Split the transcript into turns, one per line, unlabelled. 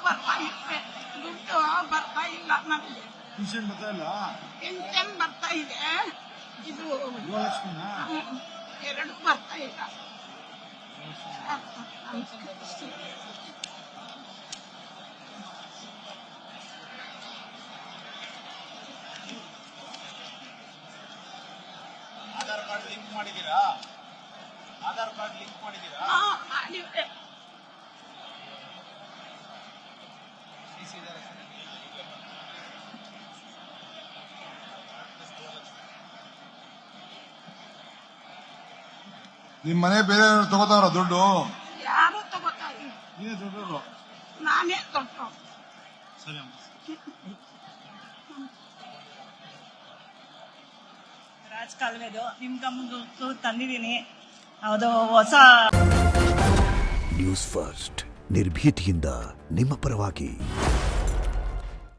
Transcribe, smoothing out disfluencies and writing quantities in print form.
ಬರ್ತಾ ಇದೆ, ದುಡ್ಡು ಬರ್ತಾ ಇಲ್ಲ ನಮಗೆ.
ಪೆನ್ಷನ್ ಬರ್ತಾ ಇಲ್ಲ,
ಪೆನ್ಷನ್ ಬರ್ತಾ ಇದೆ, ಇದು
ಗೃಹಲಕ್ಷ್ಮಿನ
ಎರಡು ಬರ್ತಾ ಇಲ್ಲ.
ಆಧಾರ್ ಕಾರ್ಡ್ ಲಿಂಕ್ ಮಾಡಿದ್ದೀರಾ? ಆಧಾರ್ ಕಾರ್ಡ್ ಲಿಂಕ್ ಮಾಡಿದ್ದೀರಾ?
ಮಾಡಿವೆ.
ನಿಮ್ ಮನೆ ಬೇರೆ ತಗೋತಾವ್ರ ದುಡ್ಡು?
ಯಾರು ತಗೋತಾ ಇಲ್ಲ,
ನೀವೇ ದೊಡ್ಡವರು.
ನಾನೇ ದೊಡ್ಡ.
ಸರಿ ಅಮ್ಮ.
ರಾಜಕಾಲುವೆದು ನಿಮ್ ಗಮನಕ್ಕೂ ತಂದಿದ್ದೀನಿ. ಅದು ಹೊಸ
ನ್ಯೂಸ್ ಫಸ್ಟ್ ನಿರ್ಭೀತಿಯಿಂದ ನಿಮ್ಮ ಪರವಾಗಿ.